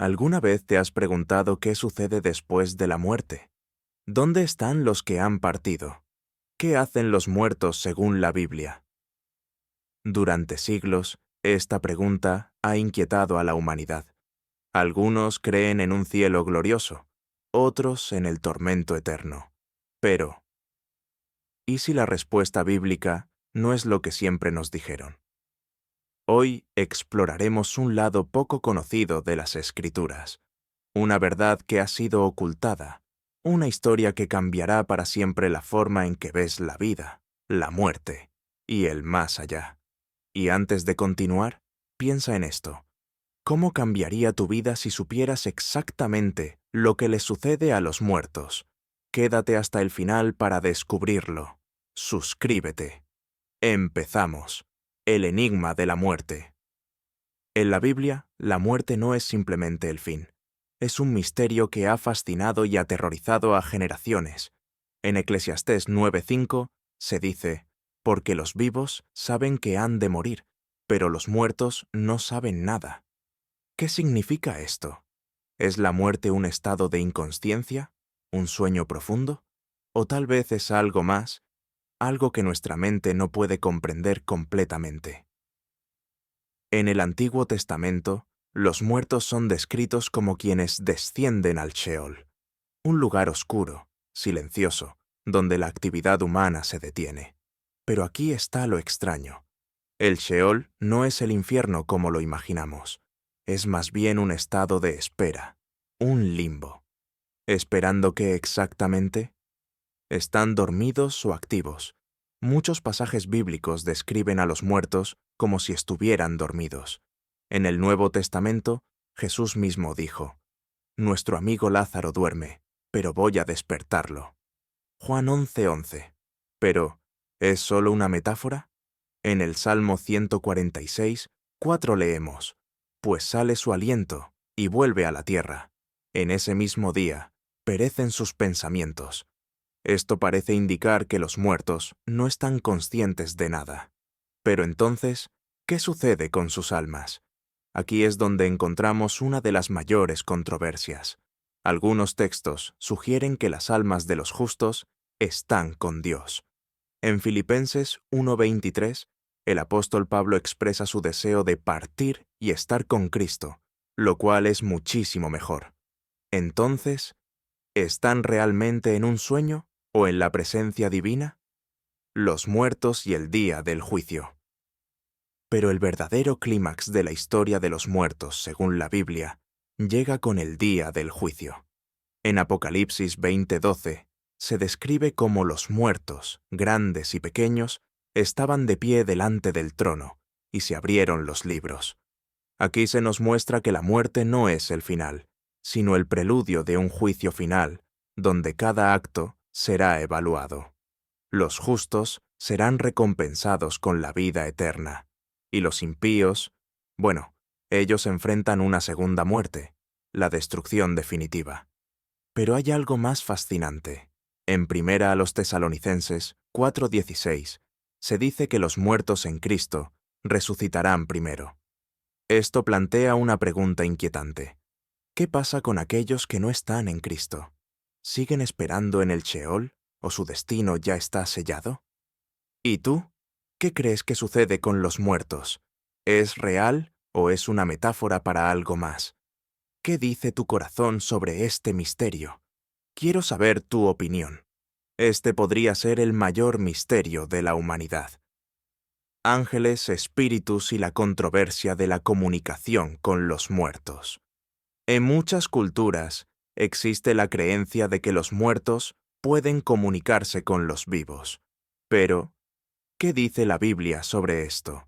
¿Alguna vez te has preguntado qué sucede después de la muerte? ¿Dónde están los que han partido? ¿Qué hacen los muertos según la Biblia? Durante siglos, esta pregunta ha inquietado a la humanidad. Algunos creen en un cielo glorioso, otros en el tormento eterno. Pero, ¿y si la respuesta bíblica no es lo que siempre nos dijeron? Hoy exploraremos un lado poco conocido de las Escrituras, una verdad que ha sido ocultada, una historia que cambiará para siempre la forma en que ves la vida, la muerte y el más allá. Y antes de continuar, piensa en esto. ¿Cómo cambiaría tu vida si supieras exactamente lo que les sucede a los muertos? Quédate hasta el final para descubrirlo. Suscríbete. Empezamos. El enigma de la muerte. En la Biblia, la muerte no es simplemente el fin. Es un misterio que ha fascinado y aterrorizado a generaciones. En Eclesiastés 9:5 se dice, porque los vivos saben que han de morir, pero los muertos no saben nada. ¿Qué significa esto? ¿Es la muerte un estado de inconsciencia? ¿Un sueño profundo? ¿O tal vez es algo más, algo que nuestra mente no puede comprender completamente? En el Antiguo Testamento, los muertos son descritos como quienes descienden al Sheol, un lugar oscuro, silencioso, donde la actividad humana se detiene. Pero aquí está lo extraño. El Sheol no es el infierno como lo imaginamos. Es más bien un estado de espera, un limbo. ¿Esperando qué exactamente? ¿Están dormidos o activos? Muchos pasajes bíblicos describen a los muertos como si estuvieran dormidos. En el Nuevo Testamento, Jesús mismo dijo, «Nuestro amigo Lázaro duerme, pero voy a despertarlo». Juan 11:11. Pero, ¿es solo una metáfora? En el Salmo 146, 4 leemos, «Pues sale su aliento y vuelve a la tierra. En ese mismo día, perecen sus pensamientos». Esto parece indicar que los muertos no están conscientes de nada. Pero entonces, ¿qué sucede con sus almas? Aquí es donde encontramos una de las mayores controversias. Algunos textos sugieren que las almas de los justos están con Dios. En Filipenses 1:23, el apóstol Pablo expresa su deseo de partir y estar con Cristo, lo cual es muchísimo mejor. Entonces, ¿están realmente en un sueño o en la presencia divina? Los muertos y el día del juicio. Pero el verdadero clímax de la historia de los muertos, según la Biblia, llega con el día del juicio. En Apocalipsis 20:12 se describe cómo los muertos, grandes y pequeños, estaban de pie delante del trono, y se abrieron los libros. Aquí se nos muestra que la muerte no es el final, sino el preludio de un juicio final, donde cada acto será evaluado. Los justos serán recompensados con la vida eterna, y los impíos, bueno, ellos enfrentan una segunda muerte, la destrucción definitiva. Pero hay algo más fascinante. En Primera a los Tesalonicenses 4:16 se dice que los muertos en Cristo resucitarán primero. Esto plantea una pregunta inquietante. ¿Qué pasa con aquellos que no están en Cristo? ¿Siguen esperando en el Sheol o su destino ya está sellado? ¿Y tú? ¿Qué crees que sucede con los muertos? ¿Es real o es una metáfora para algo más? ¿Qué dice tu corazón sobre este misterio? Quiero saber tu opinión. Este podría ser el mayor misterio de la humanidad. Ángeles, espíritus y la controversia de la comunicación con los muertos. En muchas culturas existe la creencia de que los muertos pueden comunicarse con los vivos. Pero, ¿qué dice la Biblia sobre esto?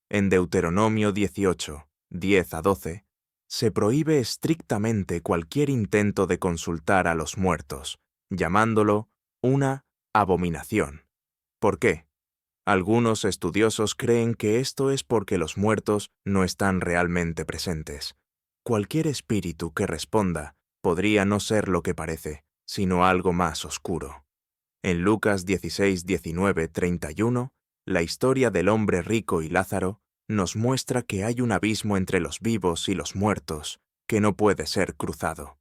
En Deuteronomio 18, 10-12, se prohíbe estrictamente cualquier intento de consultar a los muertos, llamándolo una abominación. ¿Por qué? Algunos estudiosos creen que esto es porque los muertos no están realmente presentes. Cualquier espíritu que responda podría no ser lo que parece, sino algo más oscuro. En Lucas 16, 19, 31, la historia del hombre rico y Lázaro nos muestra que hay un abismo entre los vivos y los muertos, que no puede ser cruzado.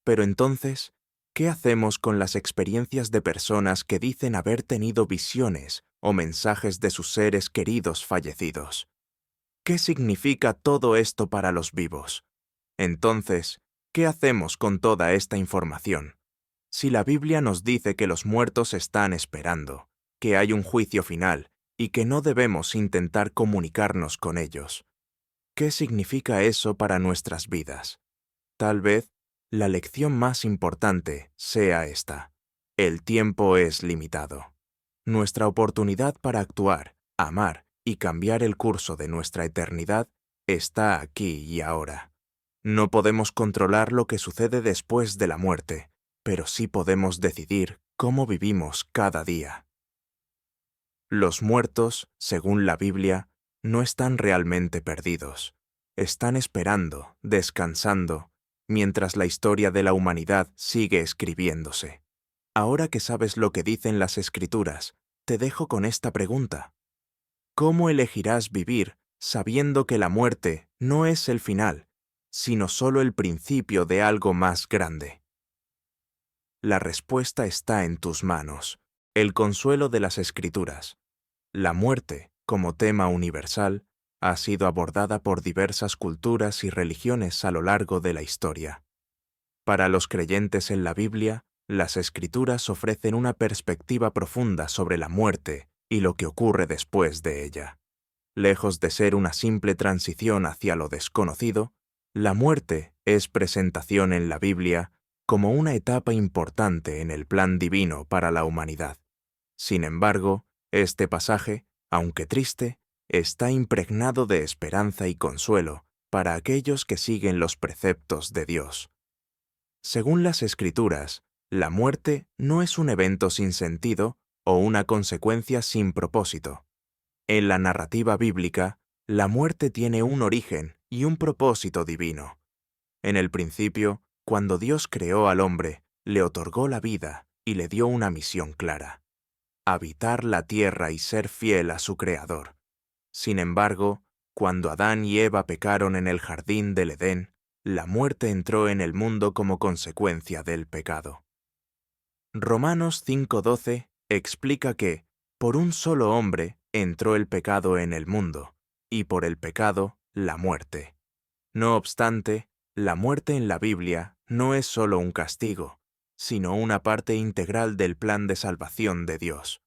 Pero entonces, ¿qué hacemos con las experiencias de personas que dicen haber tenido visiones o mensajes de sus seres queridos fallecidos? ¿Qué significa todo esto para los vivos? Entonces, ¿qué hacemos con toda esta información? Si la Biblia nos dice que los muertos están esperando, que hay un juicio final y que no debemos intentar comunicarnos con ellos, ¿qué significa eso para nuestras vidas? Tal vez la lección más importante sea esta: el tiempo es limitado. Nuestra oportunidad para actuar, amar y cambiar el curso de nuestra eternidad está aquí y ahora. No podemos controlar lo que sucede después de la muerte, pero sí podemos decidir cómo vivimos cada día. Los muertos, según la Biblia, no están realmente perdidos. Están esperando, descansando, mientras la historia de la humanidad sigue escribiéndose. Ahora que sabes lo que dicen las Escrituras, te dejo con esta pregunta: ¿cómo elegirás vivir sabiendo que la muerte no es el final, sino solo el principio de algo más grande? La respuesta está en tus manos. El consuelo de las Escrituras. La muerte, como tema universal, ha sido abordada por diversas culturas y religiones a lo largo de la historia. Para los creyentes en la Biblia, las Escrituras ofrecen una perspectiva profunda sobre la muerte y lo que ocurre después de ella. Lejos de ser una simple transición hacia lo desconocido, la muerte es presentación en la Biblia como una etapa importante en el plan divino para la humanidad. Sin embargo, este pasaje, aunque triste, está impregnado de esperanza y consuelo para aquellos que siguen los preceptos de Dios. Según las Escrituras, la muerte no es un evento sin sentido o una consecuencia sin propósito. En la narrativa bíblica, la muerte tiene un origen y un propósito divino. En el principio, cuando Dios creó al hombre, le otorgó la vida y le dio una misión clara: habitar la tierra y ser fiel a su Creador. Sin embargo, cuando Adán y Eva pecaron en el jardín del Edén, la muerte entró en el mundo como consecuencia del pecado. Romanos 5:12 explica que, por un solo hombre entró el pecado en el mundo, y por el pecado, la muerte. No obstante, la muerte en la Biblia no es solo un castigo, sino una parte integral del plan de salvación de Dios.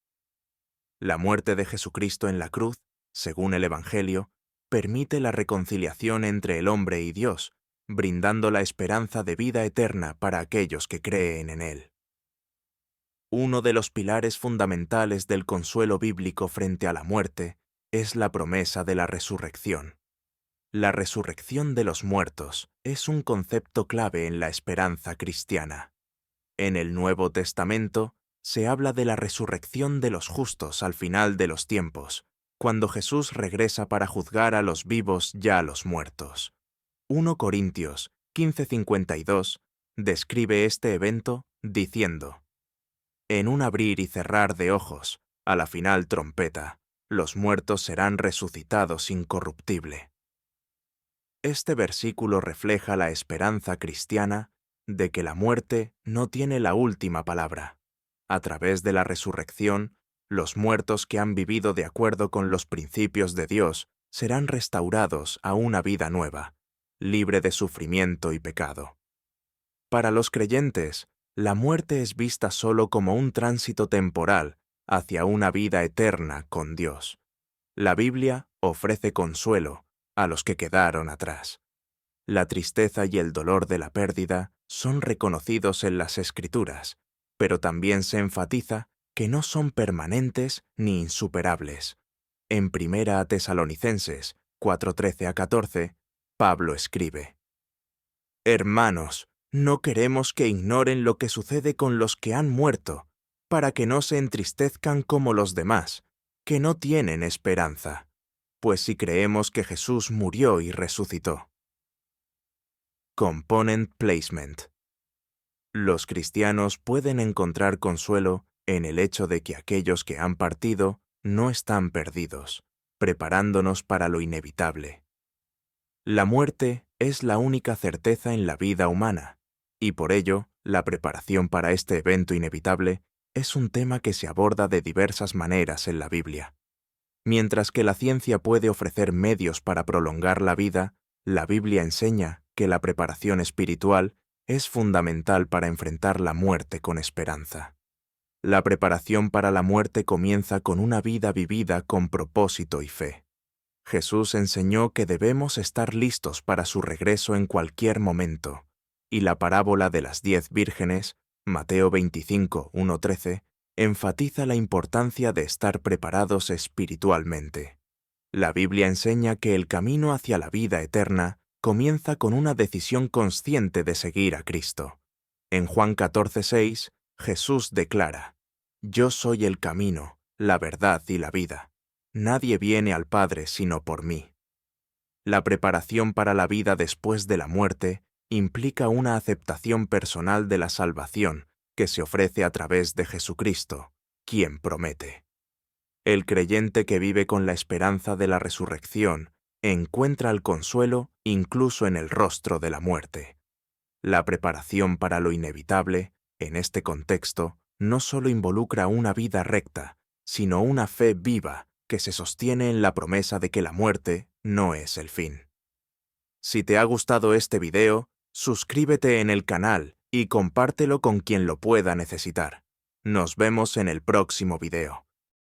La muerte de Jesucristo en la cruz, según el Evangelio, permite la reconciliación entre el hombre y Dios, brindando la esperanza de vida eterna para aquellos que creen en Él. Uno de los pilares fundamentales del consuelo bíblico frente a la muerte es la promesa de la resurrección. La resurrección de los muertos es un concepto clave en la esperanza cristiana. En el Nuevo Testamento se habla de la resurrección de los justos al final de los tiempos, cuando Jesús regresa para juzgar a los vivos y a los muertos. 1 Corintios 15:52 describe este evento diciendo: en un abrir y cerrar de ojos, a la final trompeta, los muertos serán resucitados incorruptible. Este versículo refleja la esperanza cristiana de que la muerte no tiene la última palabra. A través de la resurrección, los muertos que han vivido de acuerdo con los principios de Dios serán restaurados a una vida nueva, libre de sufrimiento y pecado. Para los creyentes, la muerte es vista solo como un tránsito temporal hacia una vida eterna con Dios. La Biblia ofrece consuelo a los que quedaron atrás. La tristeza y el dolor de la pérdida son reconocidos en las Escrituras, pero también se enfatiza que no son permanentes ni insuperables. En 1 Tesalonicenses 4:13-14, Pablo escribe: Hermanos, no queremos que ignoren lo que sucede con los que han muerto, para que no se entristezcan como los demás, que no tienen esperanza, pues si creemos que Jesús murió y resucitó. Component Placement. Los cristianos pueden encontrar consuelo en el hecho de que aquellos que han partido no están perdidos, preparándonos para lo inevitable. La muerte es la única certeza en la vida humana, y por ello, la preparación para este evento inevitable es un tema que se aborda de diversas maneras en la Biblia. Mientras que la ciencia puede ofrecer medios para prolongar la vida, la Biblia enseña que la preparación espiritual es fundamental para enfrentar la muerte con esperanza. La preparación para la muerte comienza con una vida vivida con propósito y fe. Jesús enseñó que debemos estar listos para su regreso en cualquier momento, y la parábola de las 10 vírgenes, Mateo 25, 1-13, enfatiza la importancia de estar preparados espiritualmente. La Biblia enseña que el camino hacia la vida eterna comienza con una decisión consciente de seguir a Cristo. En Juan 14:6, Jesús declara: «Yo soy el camino, la verdad y la vida. Nadie viene al Padre sino por mí». La preparación para la vida después de la muerte implica una aceptación personal de la salvación que se ofrece a través de Jesucristo, quien promete. El creyente que vive con la esperanza de la resurrección encuentra el consuelo incluso en el rostro de la muerte. La preparación para lo inevitable, en este contexto, no solo involucra una vida recta, sino una fe viva que se sostiene en la promesa de que la muerte no es el fin. Si te ha gustado este video, suscríbete en el canal y compártelo con quien lo pueda necesitar. Nos vemos en el próximo video.